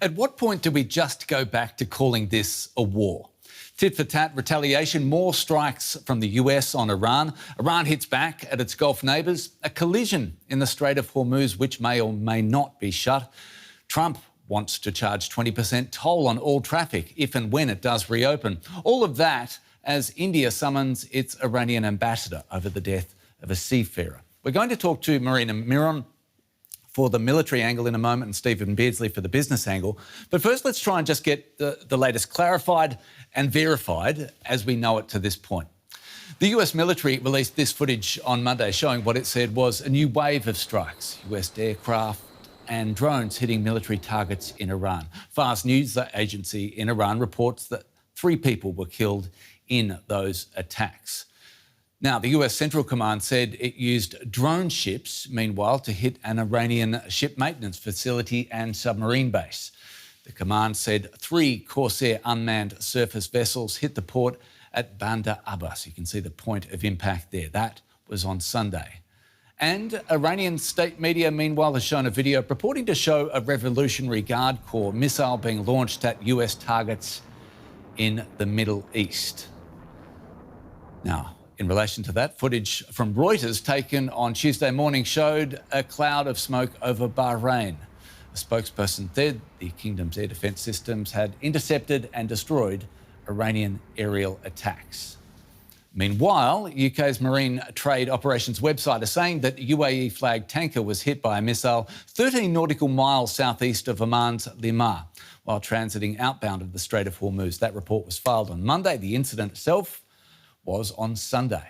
At what point do we just go back to calling this a war? Tit for tat retaliation, more strikes from the US on Iran. Iran hits back at its Gulf neighbours. A collision in the Strait of Hormuz, which may or may not be shut. Trump wants to charge 20% toll on all traffic if and when it does reopen. All of that as India summons its Iranian ambassador over the death of a seafarer. We're going to talk to Marina Miron for the military angle in a moment and Stephen Beardsley for the business angle. But first, let's try and just get the latest clarified and verified as we know it to this point. The US military released this footage on Monday showing what it said was a new wave of strikes, US aircraft and drones hitting military targets in Iran. Fast news agency in Iran reports that 3 people were killed in those attacks. Now, the US Central Command said it used drone ships, meanwhile, to hit an Iranian ship maintenance facility and submarine base. The command said 3 Corsair unmanned surface vessels hit the port at Bandar Abbas. You can see the point of impact there. That was on Sunday. And Iranian state media, meanwhile, has shown a video purporting to show a Revolutionary Guard Corps missile being launched at US targets in the Middle East. Now, in relation to that, footage from Reuters taken on Tuesday morning showed a cloud of smoke over Bahrain. A spokesperson said the kingdom's air defence systems had intercepted and destroyed Iranian aerial attacks. Meanwhile, UK's Marine Trade Operations website is saying that a UAE-flagged tanker was hit by a missile 13 nautical miles southeast of Oman's Limar while transiting outbound of the Strait of Hormuz. That report was filed on Monday. The incident itself was on Sunday.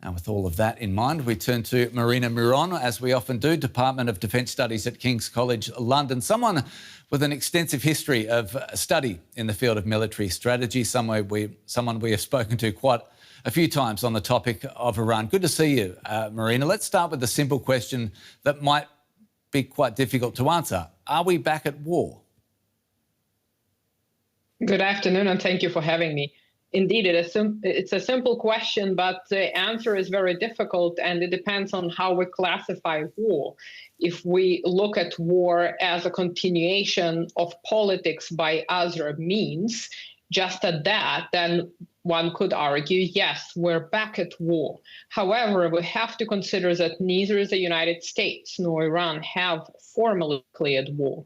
Now, with all of that in mind, we turn to Marina Miron, as we often do, Department of Defence Studies at King's College London. Someone with an extensive history of study in the field of military strategy, someone we have spoken to quite a few times on the topic of Iran. Good to see you, Marina. Let's start with a simple question that might be quite difficult to answer. Are we back at war? Good afternoon, and thank you for having me. Indeed, it's a simple question, but the answer is very difficult, and it depends on how we classify war. If we look at war as a continuation of politics by other means, just at that, then one could argue, yes, we're back at war. However, we have to consider that neither the United States nor Iran have formally declared war.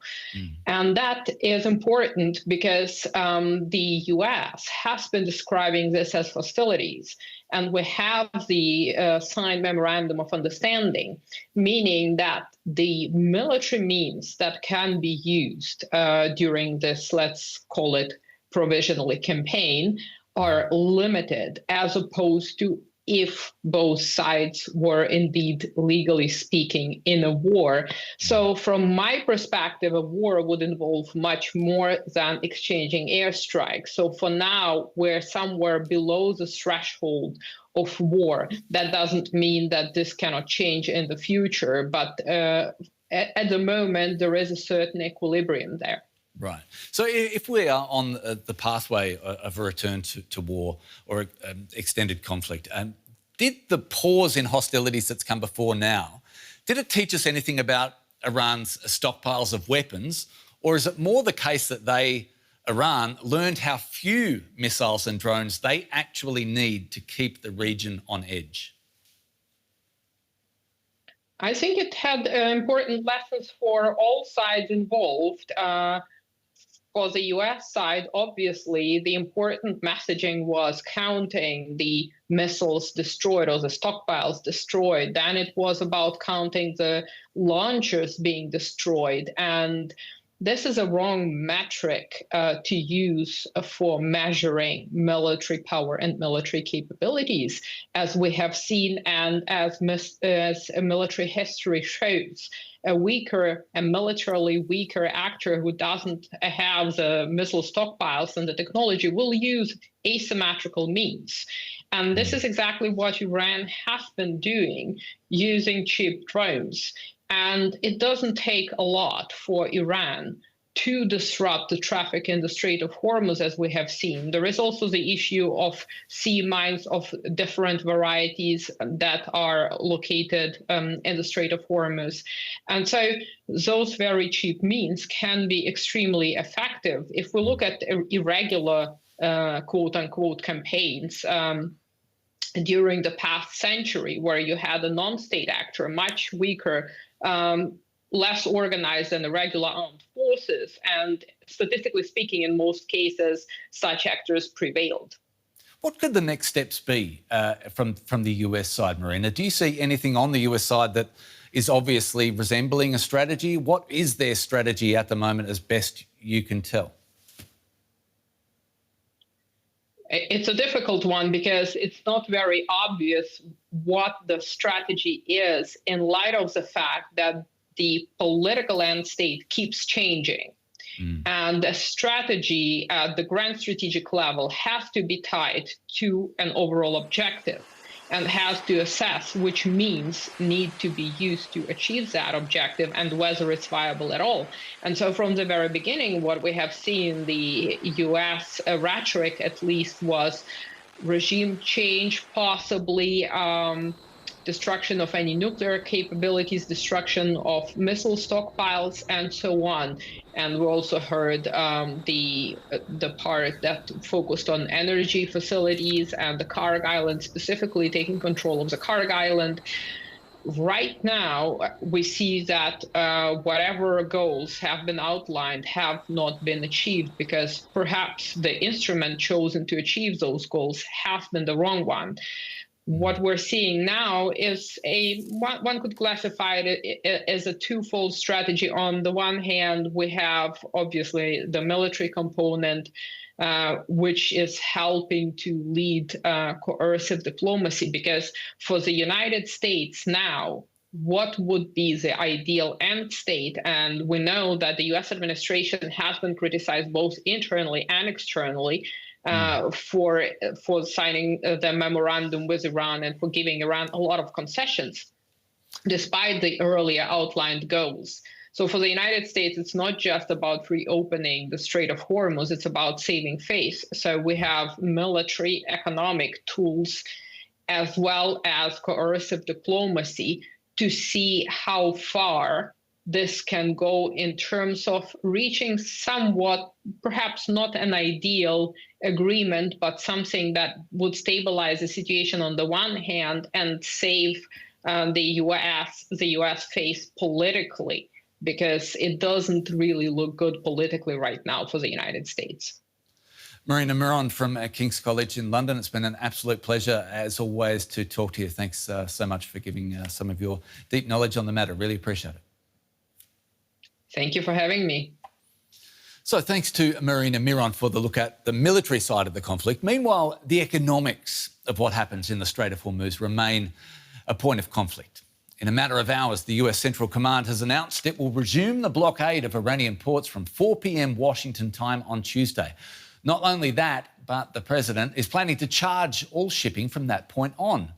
And that is important because the US has been describing this as hostilities. And we have the signed memorandum of understanding, meaning that the military means that can be used during this, let's call it, provisionally campaign, are limited, as opposed to if both sides were indeed, legally speaking, in a war. So from my perspective, a war would involve much more than exchanging airstrikes. So for now, we're somewhere below the threshold of war. That doesn't mean that this cannot change in the future, but at the moment, there is a certain equilibrium there. Right. So if we are on the pathway of a return to war or extended conflict, did the pause in hostilities that's come before now, did it teach us anything about Iran's stockpiles of weapons, or is it more the case that Iran learned how few missiles and drones they actually need to keep the region on edge? I think it had important lessons for all sides involved. For the US side, obviously, the important messaging was counting the missiles destroyed or the stockpiles destroyed. Then it was about counting the launchers being destroyed. And this is a wrong metric to use for measuring military power and military capabilities, as we have seen and as military history shows. A militarily weaker actor who doesn't have the missile stockpiles and the technology will use asymmetrical means. And this is exactly what Iran has been doing, using cheap drones. And it doesn't take a lot for Iran to disrupt the traffic in the Strait of Hormuz, as we have seen. There is also the issue of sea mines of different varieties that are located in the Strait of Hormuz. And so those very cheap means can be extremely effective. If we look at irregular, quote-unquote, campaigns during the past century, where you had a non-state actor, much weaker, less organized than the regular armed forces, and statistically speaking, in most cases, such actors prevailed. What could the next steps be from the US side, Marina? Do you see anything on the US side that is obviously resembling a strategy? What is their strategy at the moment, as best you can tell? It's a difficult one because it's not very obvious what the strategy is in light of the fact that the political landscape keeps changing. And the strategy at the grand strategic level has to be tied to an overall objective and has to assess which means need to be used to achieve that objective and whether it's viable at all. And so from the very beginning, what we have seen, the US rhetoric at least, was regime change, possibly destruction of any nuclear capabilities, destruction of missile stockpiles, and so on. And we also heard the part that focused on energy facilities and the Karg Island, specifically taking control of the Karg Island. Right now, we see that whatever goals have been outlined have not been achieved because perhaps the instrument chosen to achieve those goals has been the wrong one. What we're seeing now is one could classify it as a twofold strategy. On the one hand, we have obviously the military component, which is helping to lead coercive diplomacy, because for the United States now, what would be the ideal end state? And we know that the US administration has been criticized both internally and externally for signing the memorandum with Iran and for giving Iran a lot of concessions, despite the earlier outlined goals. So for the United States, it's not just about reopening the Strait of Hormuz, it's about saving face. So we have military, economic tools, as well as coercive diplomacy to see how far this can go in terms of reaching somewhat, perhaps not an ideal agreement, but something that would stabilize the situation on the one hand and save the US face politically, because it doesn't really look good politically right now for the United States. Marina, Miron from King's College in London. It's been an absolute pleasure, as always, to talk to you. Thanks so much for giving some of your deep knowledge on the matter. Really appreciate it. Thank you for having me. So thanks to Marina Miron for the look at the military side of the conflict. Meanwhile, the economics of what happens in the Strait of Hormuz remain a point of conflict. In a matter of hours, the US Central Command has announced it will resume the blockade of Iranian ports from 4 p.m. Washington time on Tuesday. Not only that, but the president is planning to charge all shipping from that point on.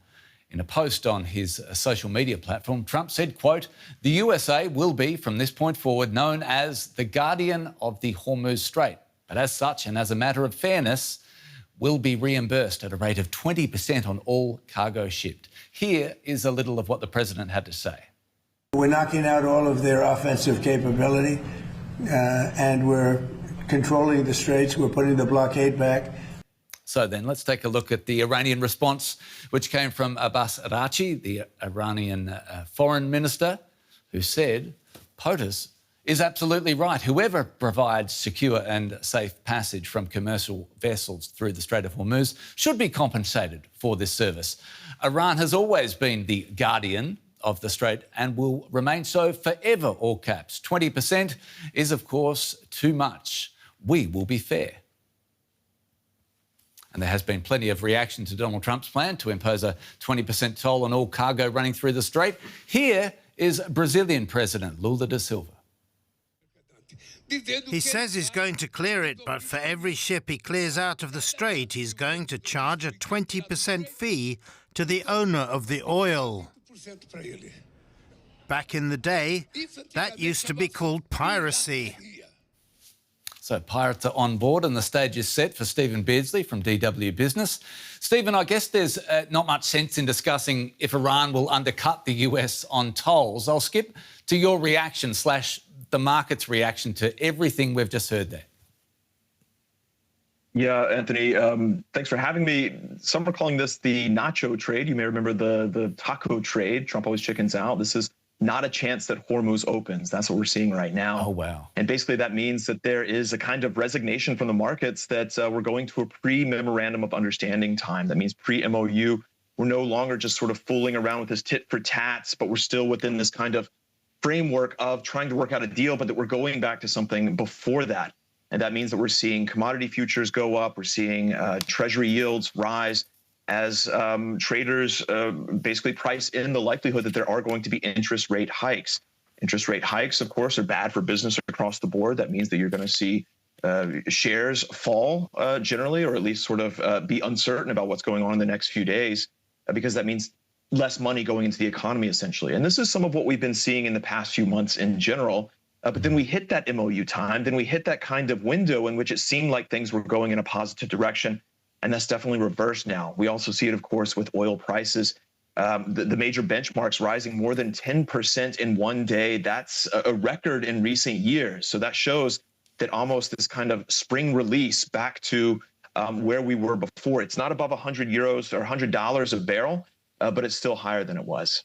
In a post on his social media platform, Trump said, quote, "The USA will be, from this point forward, known as the guardian of the Hormuz Strait. But as such, and as a matter of fairness, will be reimbursed at a rate of 20% on all cargo shipped." Here is a little of what the president had to say. We're knocking out all of their offensive capability, and we're controlling the straits. We're putting the blockade back. So then let's take a look at the Iranian response, which came from Abbas Araghchi, the Iranian foreign minister, who said, POTUS is absolutely right. Whoever provides secure and safe passage from commercial vessels through the Strait of Hormuz should be compensated for this service. Iran has always been the guardian of the Strait and will remain so forever, all caps. 20% is, of course, too much. We will be fair. And there has been plenty of reaction to Donald Trump's plan to impose a 20% toll on all cargo running through the Strait. Here is Brazilian President Lula da Silva. He says he's going to clear it, but for every ship he clears out of the Strait, he's going to charge a 20% fee to the owner of the oil. Back in the day, that used to be called piracy. So pirates are on board and the stage is set for Stephen Beardsley from DW Business. Stephen, I guess there's not much sense in discussing if Iran will undercut the US on tolls. I'll skip to your reaction / the market's reaction to everything we've just heard there. Yeah, Anthony, thanks for having me. Some are calling this the nacho trade. You may remember the taco trade. Trump always chickens out. This is not a chance that Hormuz opens. That's what we're seeing right now. Oh, wow. And basically that means that there is a kind of resignation from the markets that we're going to a pre-memorandum of understanding time. That means pre-MOU. We're no longer just sort of fooling around with this tit for tats, but we're still within this kind of framework of trying to work out a deal, but that we're going back to something before that. And that means that we're seeing commodity futures go up. We're seeing treasury yields rise as traders basically price in the likelihood that there are going to be interest rate hikes. Interest rate hikes, of course, are bad for business across the board. That means that you're going to see shares fall generally, or at least sort of be uncertain about what's going on in the next few days, because that means less money going into the economy, essentially. And this is some of what we've been seeing in the past few months in general. But then we hit that MOU time, then we hit that kind of window in which it seemed like things were going in a positive direction. And that's definitely reversed now. We also see it, of course, with oil prices. The major benchmarks rising more than 10% in one day. That's a record in recent years. So that shows that almost this kind of spring release back to where we were before. It's not above 100 euros or $100 a barrel, but it's still higher than it was.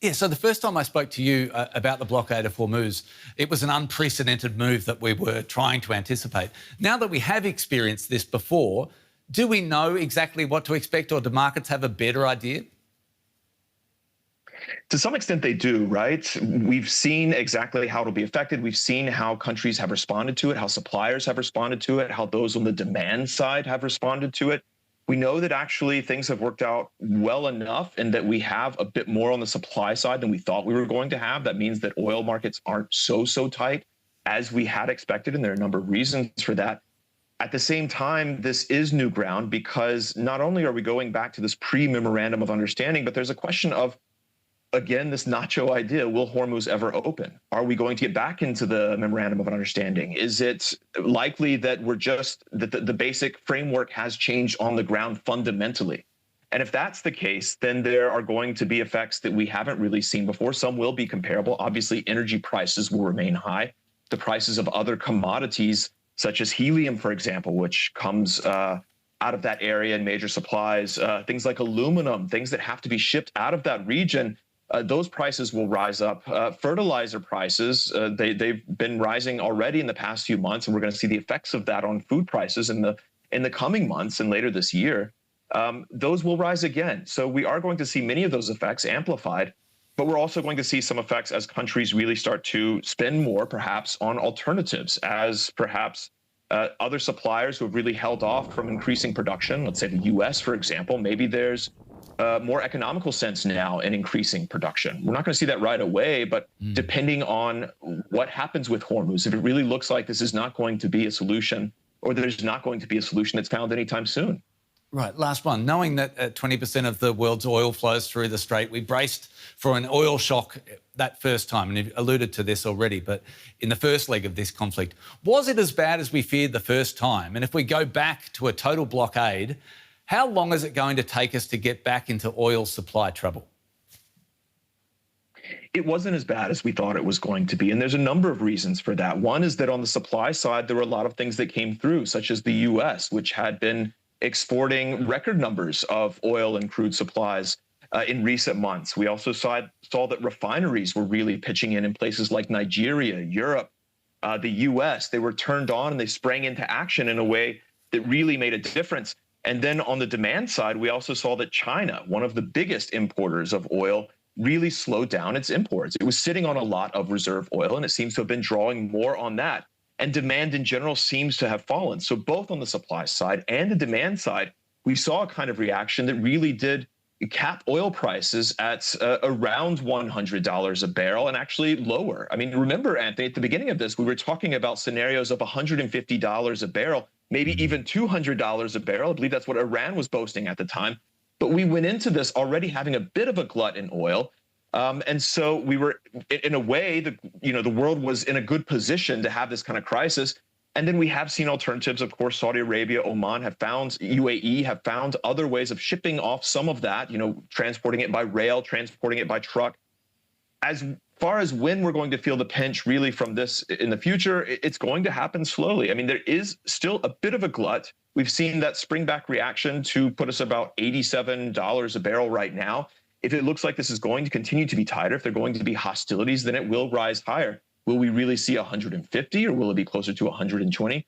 Yeah, so the first time I spoke to you about the blockade of Hormuz, it was an unprecedented move that we were trying to anticipate. Now that we have experienced this before, do we know exactly what to expect, or do markets have a better idea? To some extent they do, right? We've seen exactly how it'll be affected. We've seen how countries have responded to it, how suppliers have responded to it, how those on the demand side have responded to it. We know that actually things have worked out well enough and that we have a bit more on the supply side than we thought we were going to have. That means that oil markets aren't so tight as we had expected, and there are a number of reasons for that. At the same time, this is new ground because not only are we going back to this pre-memorandum of understanding, but there's a question of, again, this nacho idea, will Hormuz ever open? Are we going to get back into the memorandum of understanding? Is it likely that we're just, that the basic framework has changed on the ground fundamentally? And if that's the case, then there are going to be effects that we haven't really seen before. Some will be comparable. Obviously, energy prices will remain high. The prices of other commodities, such as helium, for example, which comes out of that area in major supplies, things like aluminum, things that have to be shipped out of that region, those prices will rise up. Fertilizer prices, they've been rising already in the past few months, and we're going to see the effects of that on food prices in the coming months and later this year. Those will rise again. So we are going to see many of those effects amplified, but we're also going to see some effects as countries really start to spend more, perhaps, on alternatives, as perhaps other suppliers who have really held off from increasing production, let's say the U.S., for example, maybe there's more economical sense now in increasing production. We're not going to see that right away, but depending on what happens with Hormuz, if it really looks like this is not going to be a solution, or there's not going to be a solution that's found anytime soon. Right, last one. Knowing that 20% of the world's oil flows through the Strait, we braced for an oil shock that first time, and you've alluded to this already, but in the first leg of this conflict, was it as bad as we feared the first time? And if we go back to a total blockade, how long is it going to take us to get back into oil supply trouble? It wasn't as bad as we thought it was going to be, and there's a number of reasons for that. One is that on the supply side, there were a lot of things that came through, such as the U.S., which had been exporting record numbers of oil and crude supplies in recent months. We also saw that refineries were really pitching in places like Nigeria, Europe, the U.S. They were turned on and they sprang into action in a way that really made a difference. And then on the demand side, we also saw that China, one of the biggest importers of oil, really slowed down its imports. It was sitting on a lot of reserve oil, and it seems to have been drawing more on that. And demand in general seems to have fallen. So both on the supply side and the demand side, we saw a kind of reaction that really did cap oil prices at around $100 a barrel and actually lower. I mean, remember, Anthony, at the beginning of this, we were talking about scenarios of $150 a barrel, maybe even $200 a barrel. I believe that's what Iran was boasting at the time. But we went into this already having a bit of a glut in oil. And so we were, in a way, the world was in a good position to have this kind of crisis. And then we have seen alternatives. Of course, Saudi Arabia, Oman have found, UAE have found other ways of shipping off some of that, transporting it by rail, transporting it by truck. As far as when we're going to feel the pinch really from this in the future, it's going to happen slowly. I mean, there is still a bit of a glut. We've seen that springback reaction to put us about $87 a barrel right now. If it looks like this is going to continue to be tighter, if there are going to be hostilities, then it will rise higher. Will we really see 150 or will it be closer to 120?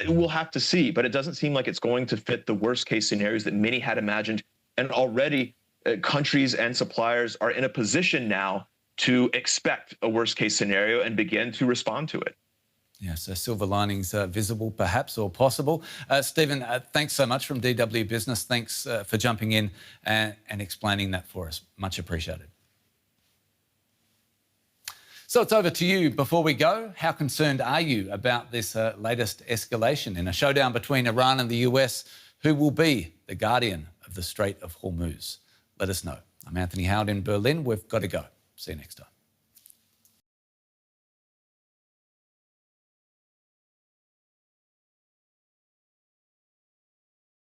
We'll have to see, but it doesn't seem like it's going to fit the worst case scenarios that many had imagined. And already countries and suppliers are in a position now to expect a worst case scenario and begin to respond to it. Yeah, so silver linings visible perhaps or possible. Stephen, thanks so much from DW Business. Thanks for jumping in and explaining that for us. Much appreciated. So it's over to you. Before we go, how concerned are you about this latest escalation in a showdown between Iran and the US? Who will be the guardian of the Strait of Hormuz? Let us know. I'm Anthony Howard in Berlin. We've got to go. See you next time.